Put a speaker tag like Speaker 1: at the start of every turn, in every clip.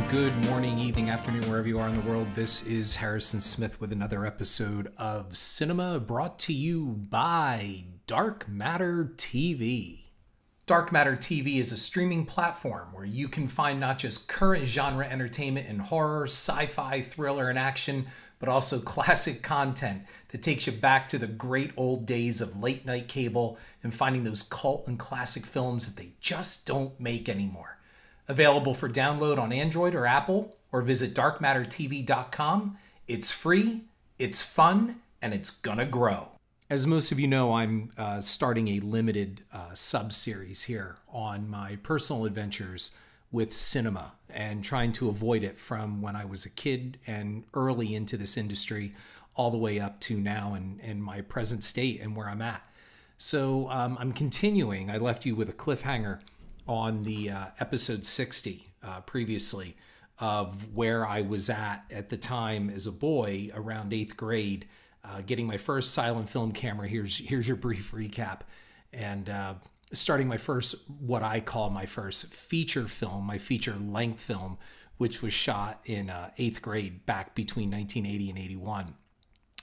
Speaker 1: Good morning, evening, afternoon, wherever you are in the world. This is Harrison Smith with another episode of Cinema, brought to you by Dark Matter TV. Dark Matter TV is a streaming platform where you can find not just current genre entertainment in horror, sci-fi, thriller, and action, but also classic content that takes you back to the great old days of late night cable and finding those cult and classic films that they just don't make anymore. Available for download on Android or Apple, or visit darkmattertv.com. It's free, it's fun, and it's gonna grow. As most of you know, I'm starting a limited sub-series here on my personal adventures with cinema and trying to avoid it from when I was a kid and early into this industry all the way up to now and my present state and where I'm at. So I'm continuing. I left you with a cliffhanger on the episode 60 previously of where I was at the time as a boy around 8th grade, getting my first silent film camera. Here's your brief recap. And starting my first, what I call my first feature film, my feature length film, which was shot in 8th grade back between 1980 and 81.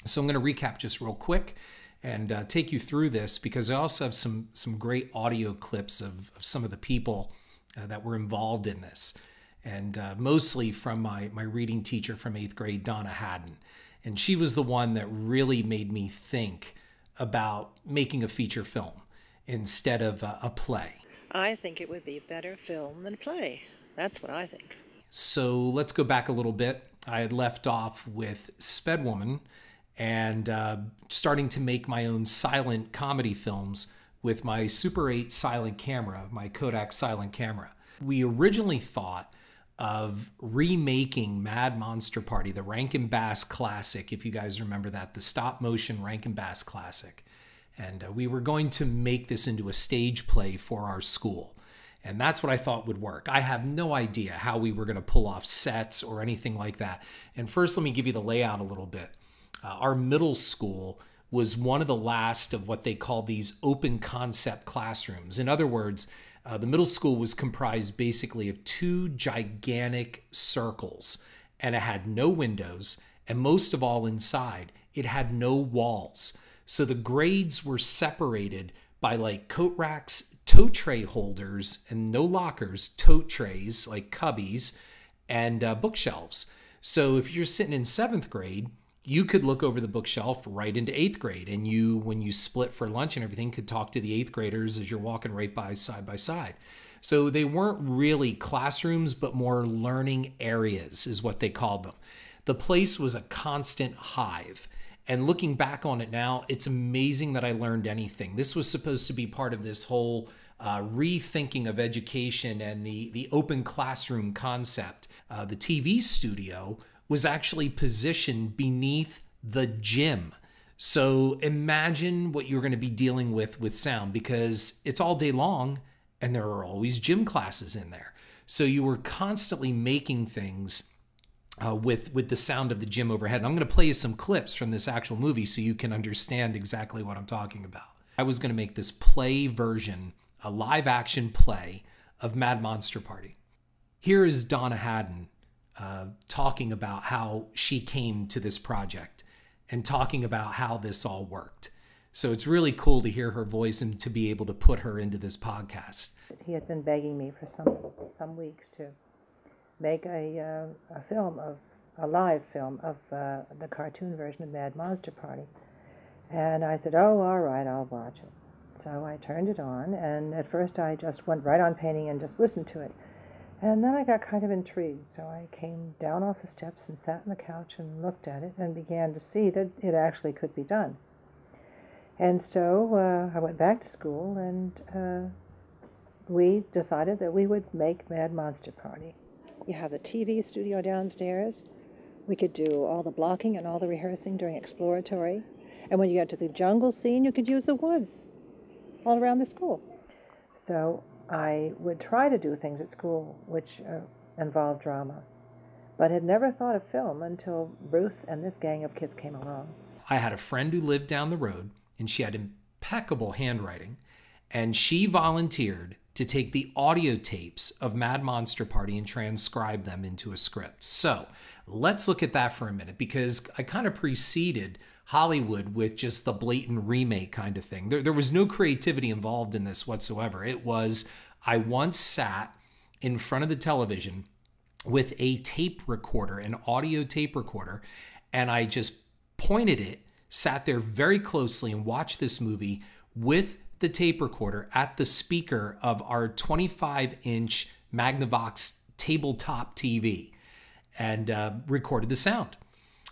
Speaker 1: So I'm going to recap just real quick and take you through this, because I also have some great audio clips of some of the people that were involved in this, and mostly from my reading teacher from 8th grade, Donna Haddon. And she was the one that really made me think about making a feature film instead of a play.
Speaker 2: I think it would be a better film than play. That's what I think.
Speaker 1: So let's go back a little bit. I had left off with Sped Woman and starting to make my own silent comedy films with my Super 8 silent camera, my Kodak silent camera. We originally thought of remaking Mad Monster Party, the Rankin Bass classic, if you guys remember that, the stop motion Rankin Bass classic. And we were going to make this into a stage play for our school. And that's what I thought would work. I have no idea how we were going to pull off sets or anything like that. And first, let me give you the layout a little bit. Our middle school was one of the last of what they call these open concept classrooms. In other words, the middle school was comprised basically of two gigantic circles, and it had no windows, and most of all inside, it had no walls. So the grades were separated by like coat racks, tote tray holders, and no lockers, tote trays, like cubbies, and bookshelves. So if you're sitting in 7th grade, you could look over the bookshelf right into 8th grade, and you, when you split for lunch and everything, could talk to the 8th graders as you're walking right by side. So they weren't really classrooms, but more learning areas is what they called them. The place was a constant hive. And looking back on it now, it's amazing that I learned anything. This was supposed to be part of this whole rethinking of education and the open classroom concept. The TV studio was actually positioned beneath the gym. So imagine what you're going to be dealing with sound, because it's all day long and there are always gym classes in there. So you were constantly making things with the sound of the gym overhead. And I'm going to play you some clips from this actual movie so you can understand exactly what I'm talking about. I was going to make this play version, a live action play of Mad Monster Party. Here is Donna Haddon talking about how she came to this project and talking about how this all worked. So it's really cool to hear her voice and to be able to put her into this podcast.
Speaker 3: He had been begging me for some weeks to make a live film of the cartoon version of Mad Monster Party. And I said, oh, all right, I'll watch it. So I turned it on, and at first I just went right on painting and just listened to it. And then I got kind of intrigued, so I came down off the steps and sat on the couch and looked at it and began to see that it actually could be done. And so I went back to school, and we decided that we would make Mad Monster Party. You have the TV studio downstairs. We could do all the blocking and all the rehearsing during exploratory. And when you got to the jungle scene, you could use the woods all around the school. So I would try to do things at school which involved drama, but had never thought of film until Bruce and this gang of kids came along.
Speaker 1: I had a friend who lived down the road, and she had impeccable handwriting, and she volunteered to take the audio tapes of Mad Monster Party and transcribe them into a script. So let's look at that for a minute, because I kind of preceded Hollywood with just the blatant remake kind of thing. There was no creativity involved in this whatsoever. It was, I once sat in front of the television with a tape recorder, an audio tape recorder, and I just pointed it, sat there very closely and watched this movie with the tape recorder at the speaker of our 25-inch Magnavox tabletop TV and recorded the sound.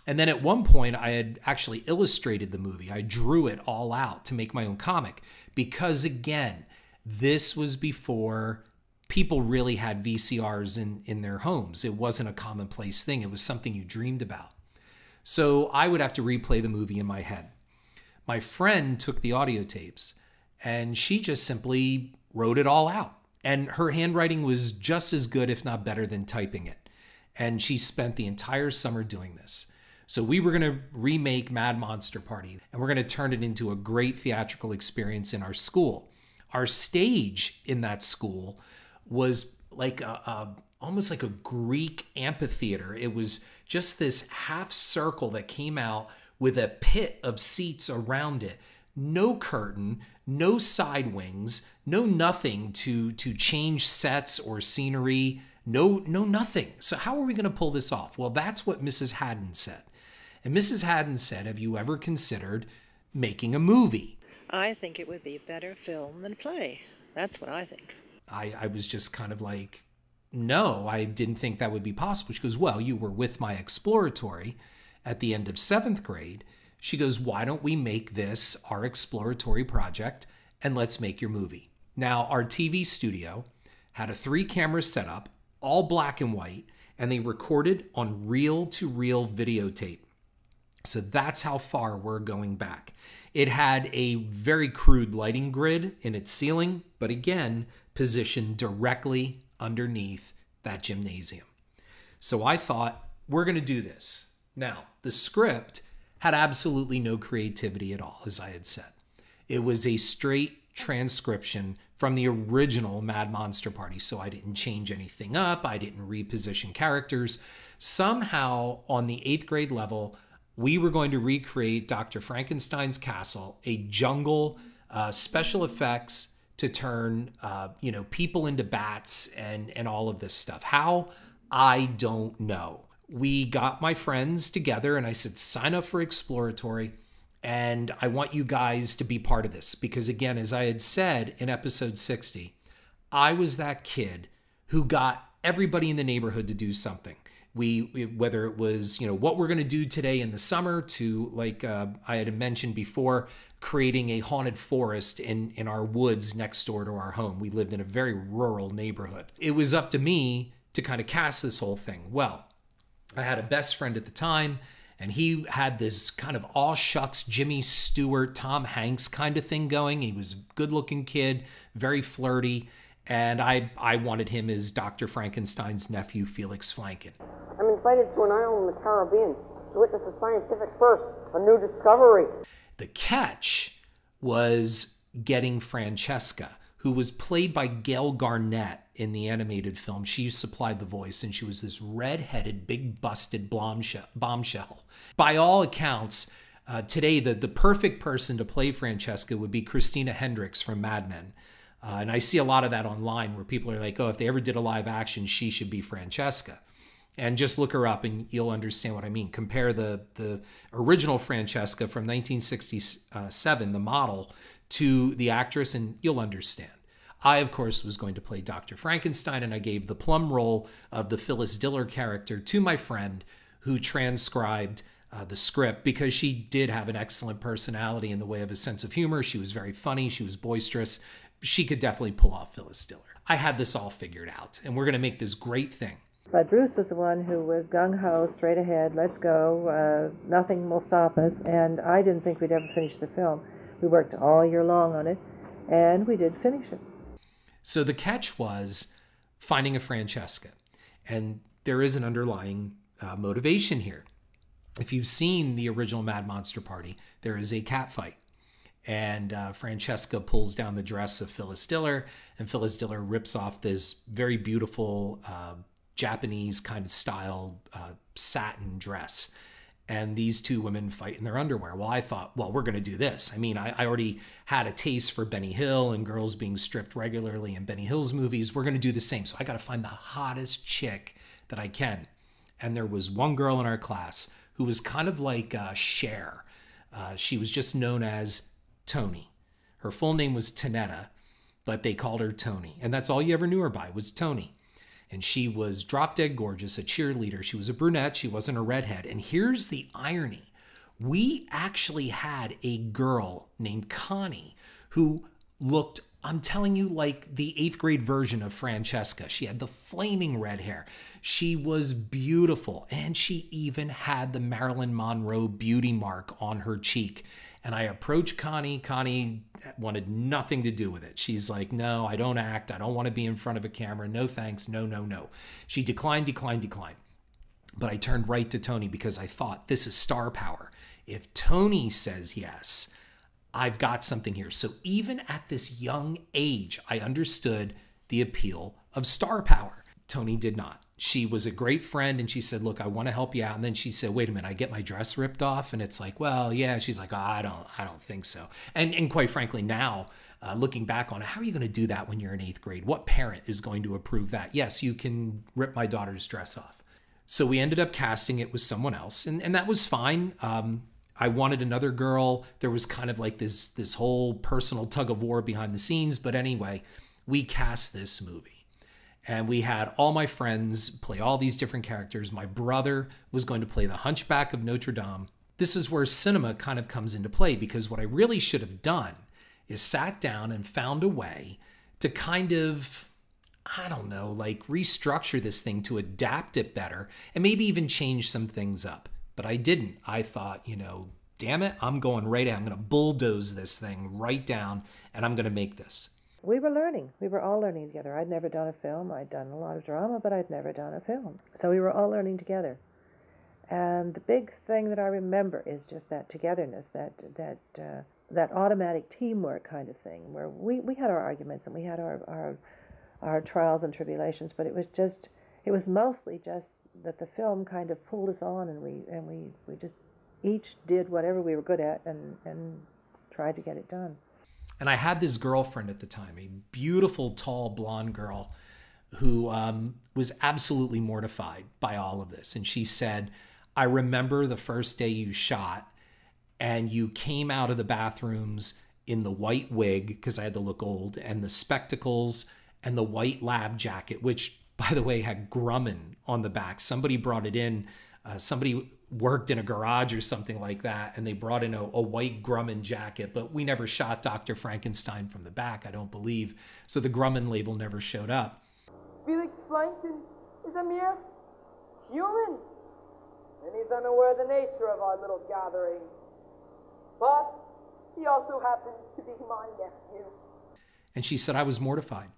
Speaker 1: And then at one point, I had actually illustrated the movie. I drew it all out to make my own comic because, again, this was before people really had VCRs in their homes. It wasn't a commonplace thing. It was something you dreamed about. So I would have to replay the movie in my head. My friend took the audio tapes and she just simply wrote it all out. And her handwriting was just as good, if not better, than typing it. And she spent the entire summer doing this. So we were going to remake Mad Monster Party, and we're going to turn it into a great theatrical experience in our school. Our stage in that school was like almost like a Greek amphitheater. It was just this half circle that came out with a pit of seats around it. No curtain, no side wings, no nothing to change sets or scenery. No nothing. So how are we going to pull this off? Well, that's what Mrs. Haddon said. And Mrs. Haddon said, have you ever considered making a movie?
Speaker 2: I think it would be better film than play. That's what I think.
Speaker 1: I was just kind of like, no, I didn't think that would be possible. She goes, well, you were with my exploratory at the end of 7th grade. She goes, why don't we make this our exploratory project and let's make your movie? Now, our TV studio had a 3-camera setup, all black and white, and they recorded on reel-to-reel videotape. So that's how far we're going back. It had a very crude lighting grid in its ceiling, but again, positioned directly underneath that gymnasium. So I thought, we're going to do this. Now, the script had absolutely no creativity at all, as I had said. It was a straight transcription from the original Mad Monster Party, so I didn't change anything up. I didn't reposition characters. Somehow, on the 8th grade level, we were going to recreate Dr. Frankenstein's castle, a jungle, special effects to turn people into bats and all of this stuff. How? I don't know. We got my friends together and I said, sign up for exploratory and I want you guys to be part of this. Because again, as I had said in episode 60, I was that kid who got everybody in the neighborhood to do something. Whether it was, what we're going to do today in the summer to, like I had mentioned before, creating a haunted forest in our woods next door to our home. We lived in a very rural neighborhood. It was up to me to kind of cast this whole thing. Well, I had a best friend at the time, and he had this kind of all shucks Jimmy Stewart, Tom Hanks kind of thing going. He was a good-looking kid, very flirty, and I wanted him as Dr. Frankenstein's nephew, Felix Flanken.
Speaker 4: I'm invited to an island in the Caribbean to witness a scientific first, a new discovery.
Speaker 1: The catch was getting Francesca, who was played by Gail Garnett in the animated film. She supplied the voice, and she was this red-headed, big-busted bombshell. By all accounts, today the perfect person to play Francesca would be Christina Hendricks from Mad Men. And I see a lot of that online where people are like, oh, if they ever did a live action, she should be Francesca. And just look her up and you'll understand what I mean. Compare the original Francesca from 1967, the model, to the actress, and you'll understand. I, of course, was going to play Dr. Frankenstein, and I gave the plum role of the Phyllis Diller character to my friend who transcribed the script, because she did have an excellent personality in the way of a sense of humor. She was very funny. She was boisterous. She could definitely pull off Phyllis Diller. I had this all figured out, and we're going to make this great thing.
Speaker 3: But Bruce was the one who was gung-ho, straight ahead, let's go, nothing will stop us, and I didn't think we'd ever finish the film. We worked all year long on it, and we did finish it.
Speaker 1: So the catch was finding a Francesca, and there is an underlying motivation here. If you've seen the original Mad Monster Party, there is a cat fight, And Francesca pulls down the dress of Phyllis Diller, and Phyllis Diller rips off this very beautiful Japanese kind of style satin dress. And these two women fight in their underwear. Well, I thought, well, we're going to do this. I mean, I already had a taste for Benny Hill and girls being stripped regularly in Benny Hill's movies. We're going to do the same. So I got to find the hottest chick that I can. And there was one girl in our class who was kind of like Cher. She was just known as Tony. Her full name was Tanetta, but they called her Tony. And that's all you ever knew her by was Tony. And she was drop dead gorgeous, a cheerleader. She was a brunette. She wasn't a redhead. And here's the irony. We actually had a girl named Connie who looked, I'm telling you, like the 8th grade version of Francesca. She had the flaming red hair. She was beautiful. And she even had the Marilyn Monroe beauty mark on her cheek. And I approached Connie. Connie wanted nothing to do with it. She's like, no, I don't act. I don't want to be in front of a camera. No, thanks. No, no, no. She declined. But I turned right to Tony because I thought, this is star power. If Tony says yes, I've got something here. So even at this young age, I understood the appeal of star power. Tony did not. She was a great friend, and she said, look, I want to help you out. And then she said, wait a minute, I get my dress ripped off? And it's like, well, yeah. She's like, oh, I don't think so. And quite frankly, now, looking back on it, how are you going to do that when you're in 8th grade? What parent is going to approve that? Yes, you can rip my daughter's dress off. So we ended up casting it with someone else, and that was fine. I wanted another girl. There was kind of like this whole personal tug of war behind the scenes. But anyway, we cast this movie. And we had all my friends play all these different characters. My brother was going to play the Hunchback of Notre Dame. This is where Cynema kind of comes into play, because what I really should have done is sat down and found a way to kind of, I don't know, like restructure this thing to adapt it better and maybe even change some things up. But I didn't. I thought, damn it, I'm going right in. I'm going to bulldoze this thing right down, and I'm going to make this.
Speaker 3: We were learning. We were all learning together. I'd never done a film. I'd done a lot of drama, but I'd never done a film. So we were all learning together. And the big thing that I remember is just that togetherness, that automatic teamwork kind of thing, where we had our arguments and we had our trials and tribulations, but it was mostly just that the film kind of pulled us on, and we just each did whatever we were good at and tried to get it done.
Speaker 1: And I had this girlfriend at the time, a beautiful, tall, blonde girl who was absolutely mortified by all of this. And she said, I remember the first day you shot and you came out of the bathrooms in the white wig, because I had to look old, and the spectacles and the white lab jacket, which, by the way, had Grumman on the back. Somebody brought it in. Somebody worked in a garage or something like that, and they brought in a white Grumman jacket, but we never shot Dr. Frankenstein from the back, I don't believe, so the Grumman label never showed up.
Speaker 4: Felix Plankton is a mere human, and he's unaware of the nature of our little gathering. But he also happens to be my nephew.
Speaker 1: And she said, I was mortified.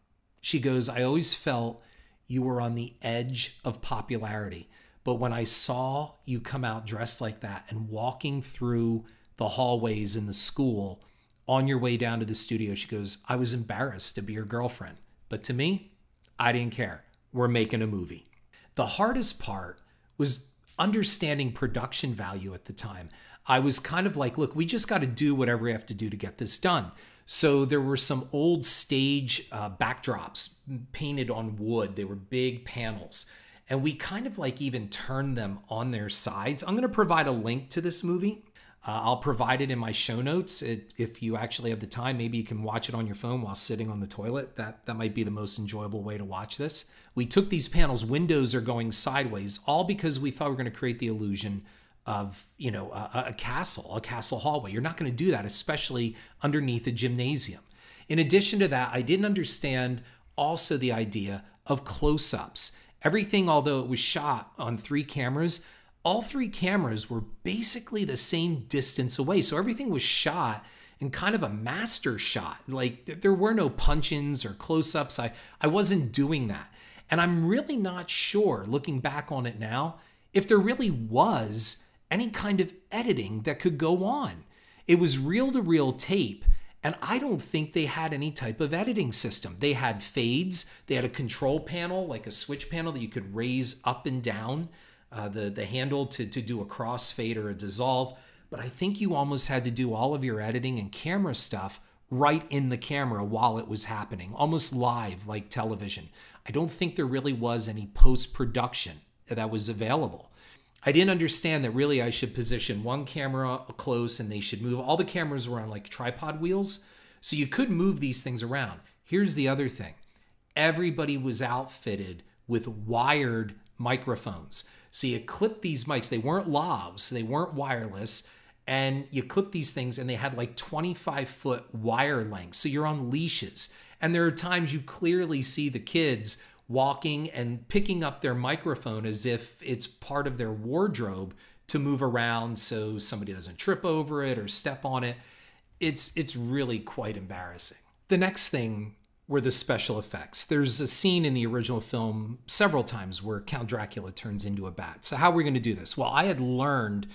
Speaker 1: She goes, I always felt you were on the edge of popularity. But when I saw you come out dressed like that and walking through the hallways in the school on your way down to the studio, she goes, I was embarrassed to be your girlfriend. But to me, I didn't care. We're making a movie. The hardest part was understanding production value at the time. I was kind of like, look, we just got to do whatever we have to do to get this done. So there were some old stage backdrops painted on wood. They were big panels. And we kind of like even turned them on their sides. I'm going to provide a link to this movie. I'll provide it in my show notes. If you actually have the time, maybe you can watch it on your phone while sitting on the toilet. That might be the most enjoyable way to watch this. We took these panels, windows are going sideways, all because we thought we were going to create the illusion of, a castle hallway. You're not going to do that, especially underneath a gymnasium. In addition to that, I didn't understand also the idea of close-ups. Everything, although it was shot on 3 cameras, all 3 cameras were basically the same distance away. So everything was shot in kind of a master shot. Like there were no punch-ins or close-ups. I wasn't doing that. And I'm really not sure, looking back on it now, if there really was any kind of editing that could go on. It was reel-to-reel tape, and I don't think they had any type of editing system. They had fades, they had a control panel, like a switch panel that you could raise up and down, the handle to do a crossfade or a dissolve. But I think you almost had to do all of your editing and camera stuff right in the camera while it was happening, almost live like television. I don't think there really was any post-production that was available. I didn't understand that really I should position one camera close and they should move. All the cameras were on like tripod wheels, so you could move these things around. Here's the other thing. Everybody was outfitted with wired microphones. So you clip these mics. They weren't lavs, they weren't wireless, and you clip these things and they had like 25-foot wire lengths. So you're on leashes. And there are times you clearly see the kids walking and picking up their microphone as if it's part of their wardrobe to move around so somebody doesn't trip over it or step on it. It's really quite embarrassing. The next thing were the special effects. There's a scene in the original film several times where Count Dracula turns into a bat. So how are we going to do this? Well, I had learned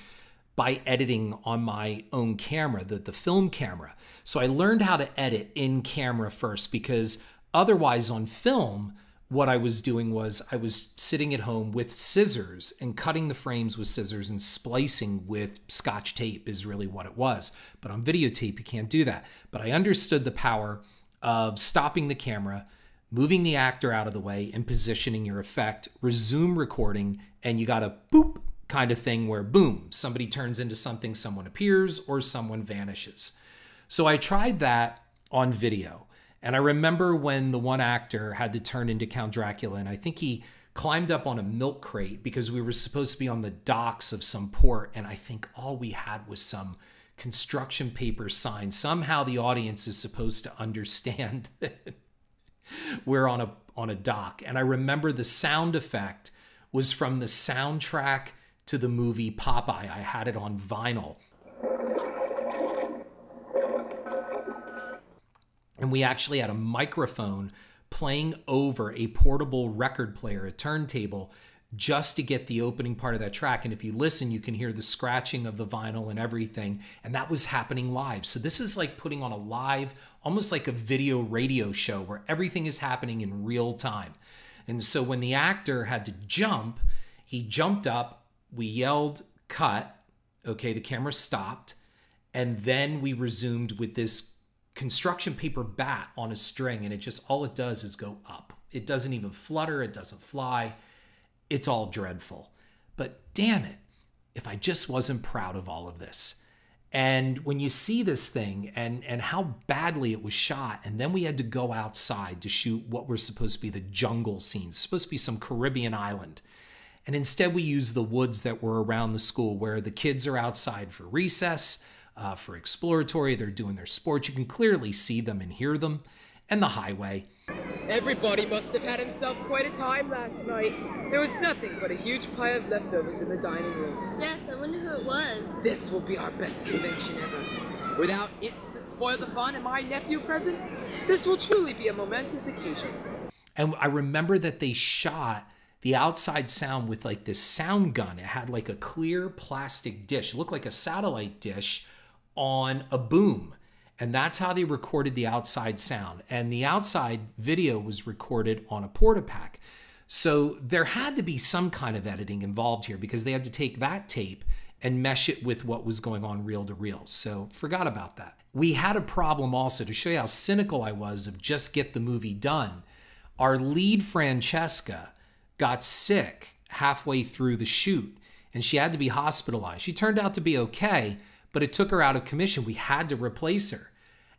Speaker 1: by editing on my own camera, the film camera. So I learned how to edit in camera first, because otherwise on film, what I was doing was I was sitting at home with scissors and cutting the frames with scissors and splicing with Scotch tape is really what it was. But on videotape, you can't do that. But I understood the power of stopping the camera, moving the actor out of the way and positioning your effect, resume recording, and you got a boop kind of thing where boom, somebody turns into something, someone appears, or someone vanishes. So I tried that on video. And I remember when the one actor had to turn into Count Dracula, and I think he climbed up on a milk crate because we were supposed to be on the docks of some port, and I think all we had was some construction paper sign. Somehow the audience is supposed to understand that we're on a dock. And I remember the sound effect was from the soundtrack to the movie Popeye. I had it on vinyl. And we actually had a microphone playing over a portable record player, a turntable, just to get the opening part of that track. And if you listen, you can hear the scratching of the vinyl and everything. And that was happening live. So this is like putting on a live, almost like a video radio show where everything is happening in real time. And so when the actor had to jump, he jumped up, we yelled, cut. Okay, the camera stopped. And then we resumed with this construction paper bat on a string, and it just, all it does is go up. It doesn't even flutter, it doesn't fly. It's all dreadful. But damn it, if I just wasn't proud of all of this. And when you see this thing and how badly it was shot, and then we had to go outside to shoot what were supposed to be the jungle scenes, supposed to be some Caribbean island. And instead we used the woods that were around the school where the kids are outside for recess, for exploratory, they're doing their sports. You can clearly see them and hear them. And the highway.
Speaker 4: Everybody must have had himself quite a time last night. There was nothing but a huge pile of leftovers in the dining room.
Speaker 5: Yes, I wonder who it was.
Speaker 4: This will be our best convention ever. Without it to spoil the fun and my nephew present, this will truly be a momentous occasion.
Speaker 1: And I remember that they shot the outside sound with like this sound gun. It had like a clear plastic dish. It looked like a satellite dish on a boom. And that's how they recorded the outside sound. And the outside video was recorded on a Portapack. So there had to be some kind of editing involved here because they had to take that tape and mesh it with what was going on reel to reel. So forgot about that. We had a problem also, to show you how cynical I was of just get the movie done. Our lead Francesca got sick halfway through the shoot and she had to be hospitalized. She turned out to be okay, but it took her out of commission. We had to replace her.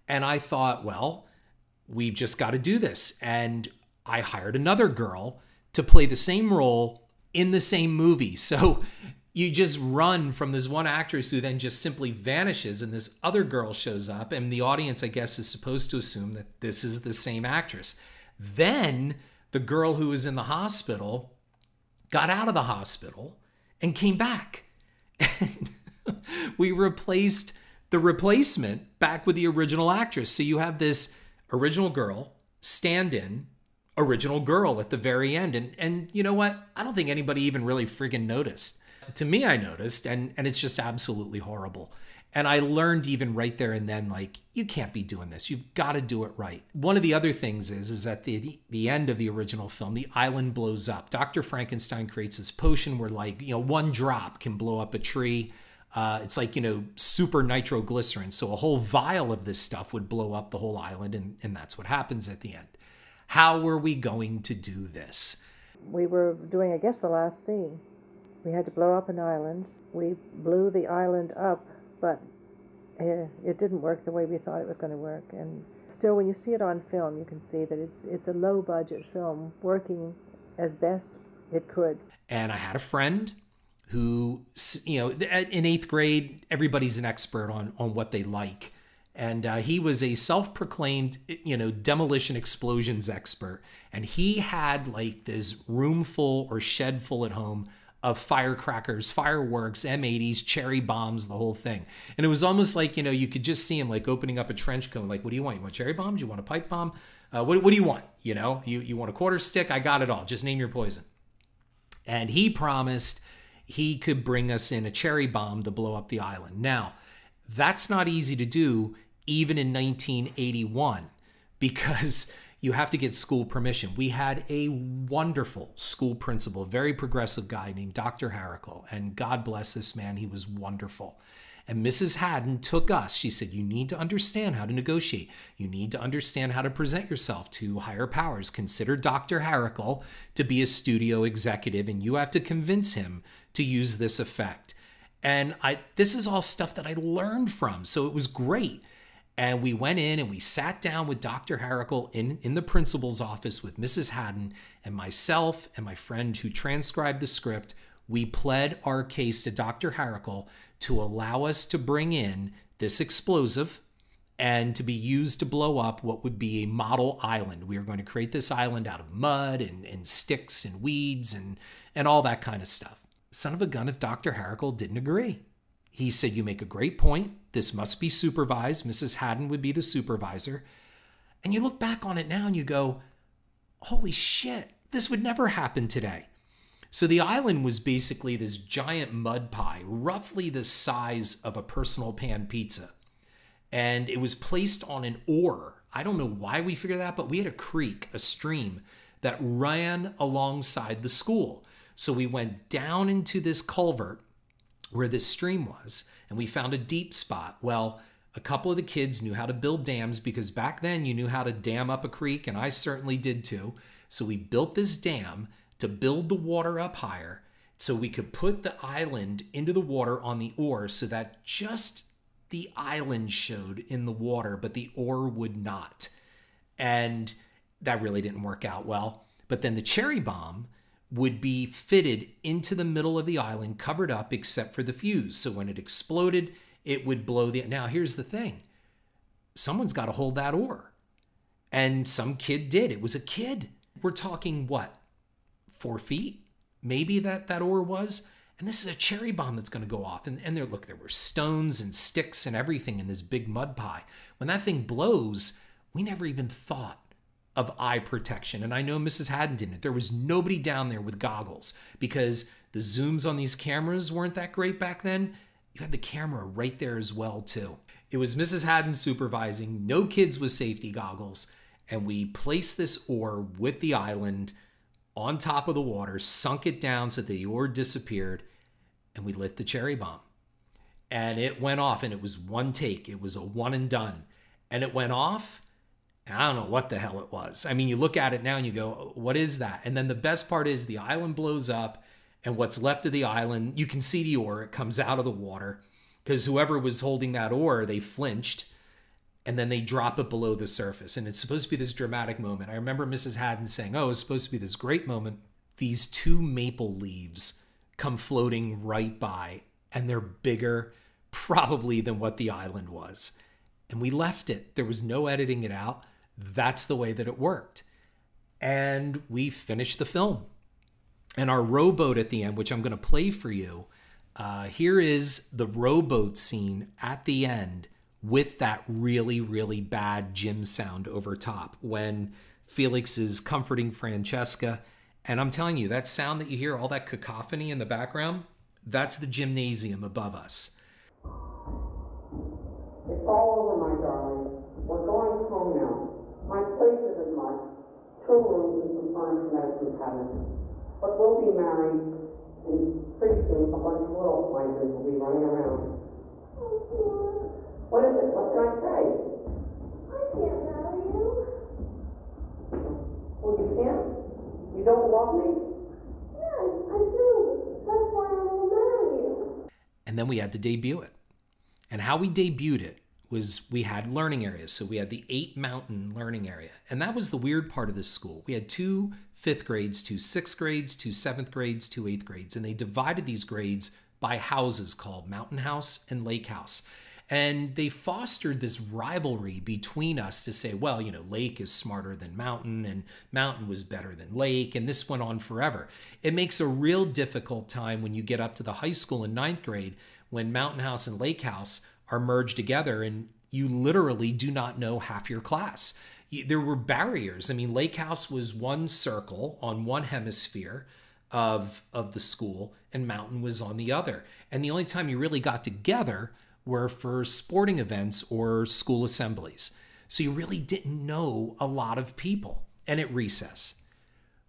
Speaker 1: And I thought, well, we've just got to do this. And I hired another girl to play the same role in the same movie. So you just run from this one actress who then just simply vanishes and this other girl shows up and the audience, I guess, is supposed to assume that this is the same actress. Then the girl who was in the hospital got out of the hospital and came back. And we replaced the replacement back with the original actress. So you have this original girl, stand-in, original girl at the very end. And you know what? I don't think anybody even really friggin' noticed. To me, I noticed, and it's just absolutely horrible. And I learned even right there and then, like, you can't be doing this. You've got to do it right. One of the other things is at the end of the original film, the island blows up. Dr. Frankenstein creates this potion where, like, one drop can blow up a tree. It's like, super nitroglycerin. So a whole vial of this stuff would blow up the whole island. And that's what happens at the end. How were we going to do this?
Speaker 3: We were doing, I guess, the last scene. We had to blow up an island. We blew the island up, but it didn't work the way we thought it was going to work. And still, when you see it on film, you can see that it's a low-budget film working as best it could.
Speaker 1: And I had a friend who, in 8th grade, everybody's an expert on what they like. And he was a self-proclaimed, demolition explosions expert. And he had like this room full or shed full at home of firecrackers, fireworks, M80s, cherry bombs, the whole thing. And it was almost like, you could just see him like opening up a trench coat. Like, what do you want? You want cherry bombs? You want a pipe bomb? What do you want? You want a quarter stick? I got it all. Just name your poison. And he promised he could bring us in a cherry bomb to blow up the island. Now, that's not easy to do even in 1981 because you have to get school permission. We had a wonderful school principal, very progressive guy named Dr. Harricle, and God bless this man, he was wonderful. And Mrs. Haddon took us. She said, you need to understand how to negotiate. You need to understand how to present yourself to higher powers. Consider Dr. Harricle to be a studio executive, and you have to convince him to use this effect. And this is all stuff that I learned from, so it was great. And we went in and we sat down with Dr. Harricle in the principal's office with Mrs. Haddon and myself and my friend who transcribed the script. We pled our case to Dr. Harricle to allow us to bring in this explosive and to be used to blow up what would be a model island. We were going to create this island out of mud and sticks and weeds and all that kind of stuff. Son of a gun if Dr. Harricle didn't agree. He said, you make a great point. This must be supervised. Mrs. Haddon would be the supervisor. And you look back on it now and you go, holy shit, this would never happen today. So the island was basically this giant mud pie, roughly the size of a personal pan pizza. And it was placed on an oar. I don't know why we figured that, but we had a creek, a stream that ran alongside the school. So we went down into this culvert where this stream was, and we found a deep spot. Well, a couple of the kids knew how to build dams because back then you knew how to dam up a creek, and I certainly did too. So we built this dam to build the water up higher so we could put the island into the water on the oar so that just the island showed in the water, but the oar would not. And that really didn't work out well. But then the cherry bomb would be fitted into the middle of the island, covered up except for the fuse. So when it exploded, it would blow the... Now, here's the thing. Someone's got to hold that oar. And some kid did. It was a kid. We're talking, what, 4 feet? Maybe that oar was. And this is a cherry bomb that's going to go off. And there were stones and sticks and everything in this big mud pie. When that thing blows, we never even thought of eye protection. And I know Mrs. Haddon didn't. There was nobody down there with goggles because the zooms on these cameras weren't that great back then. You had the camera right there as well too. It was Mrs. Haddon supervising, no kids with safety goggles, and we placed this oar with the island on top of the water, sunk it down so the oar disappeared, and we lit the cherry bomb. And it went off, and it was one take. It was a one and done. And it went off. I don't know what the hell it was. I mean, you look at it now and you go, what is that? And then the best part is the island blows up and what's left of the island, you can see the oar. It comes out of the water because whoever was holding that oar, they flinched and then they drop it below the surface. And it's supposed to be this dramatic moment. I remember Mrs. Haddon saying, oh, it's supposed to be this great moment. These 2 maple leaves come floating right by and they're bigger probably than what the island was. And we left it. There was no editing it out. That's the way that it worked. And we finished the film. And our rowboat at the end, which I'm going to play for you, here is the rowboat scene at the end with that really, really bad gym sound over top when Felix is comforting Francesca. And I'm telling you, that sound that you hear, all that cacophony in the background, that's the gymnasium above us.
Speaker 5: some furniture medicine cabinets. But we'll be married, and pretty soon a bunch of little finders will be running around. What is it? What did I say?
Speaker 6: I can't marry you.
Speaker 5: Well, you can't? You don't love me?
Speaker 6: Yes, I do. That's why I will marry you.
Speaker 1: And then we had to debut it. And how we debuted it was we had learning areas. So we had the 8 Mountain learning area. And that was the weird part of this school. We had 2 5th grades, 2 6th grades, 2 7th grades, 2 8th grades. And they divided these grades by houses called Mountain House and Lake House. And they fostered this rivalry between us to say, well, you know, Lake is smarter than Mountain and Mountain was better than Lake. And this went on forever. It makes a real difficult time when you get up to the high school in 9th grade when Mountain House and Lake House are merged together and you literally do not know half your class. There were barriers. I mean, Lake House was one circle on one hemisphere of the school and Mountain was on the other. And the only time you really got together were for sporting events or school assemblies. So you really didn't know a lot of people and at recess.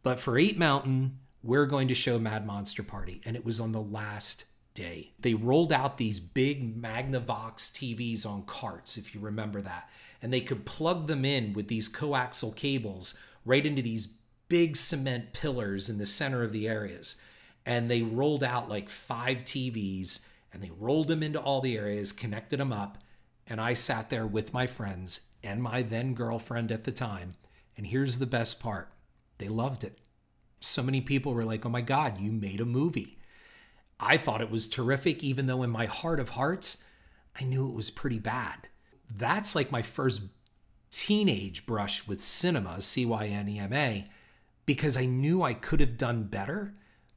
Speaker 1: But for 8 Mountain, we're going to show Mad Monster Party. And it was on the last day. They rolled out these big Magnavox TVs on carts, if you remember that. And they could plug them in with these coaxial cables right into these big cement pillars in the center of the areas. And they rolled out like 5 TVs and they rolled them into all the areas, connected them up. And I sat there with my friends and my then girlfriend at the time. And here's the best part. They loved it. So many people were like, oh my God, you made a movie. I thought it was terrific, even though in my heart of hearts, I knew it was pretty bad. That's like my first teenage brush with cinema, Cynema, because I knew I could have done better,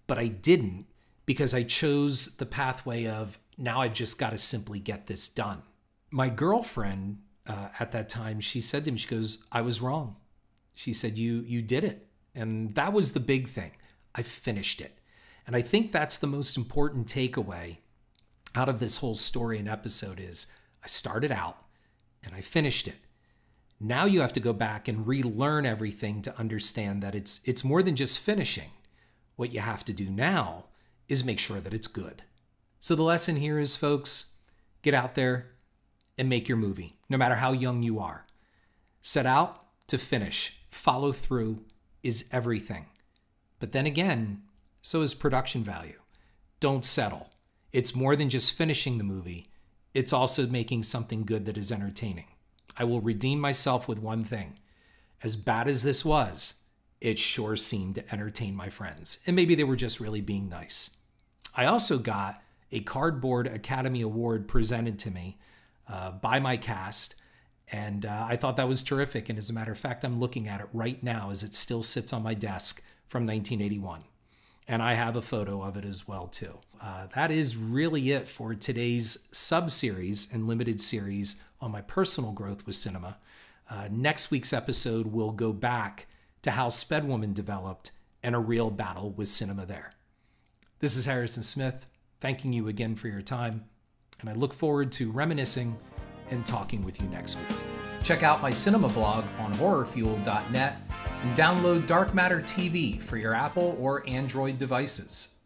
Speaker 1: but I didn't because I chose the pathway of now I've just got to simply get this done. My girlfriend at that time, she said to me, she goes, I was wrong. She said, you did it. And that was the big thing. I finished it. And I think that's the most important takeaway out of this whole story and episode is I started out and I finished it. Now you have to go back and relearn everything to understand that it's more than just finishing. What you have to do now is make sure that it's good. So the lesson here is, folks, get out there and make your movie, no matter how young you are. Set out to finish. Follow through is everything. But then again, so is production value. Don't settle. It's more than just finishing the movie. It's also making something good that is entertaining. I will redeem myself with one thing. As bad as this was, it sure seemed to entertain my friends. And maybe they were just really being nice. I also got a Cardboard Academy Award presented to me by my cast. And I thought that was terrific. And as a matter of fact, I'm looking at it right now as it still sits on my desk from 1981. And I have a photo of it as well, too. That is really it for today's sub-series and limited series on my personal growth with cinema. Next week's episode will go back to how Spedwoman developed and a real battle with cinema there. This is Harrison Smith, thanking you again for your time, and I look forward to reminiscing and talking with you next week. Check out my cinema blog on horrorfuel.net and download Dark Matter TV for your Apple or Android devices.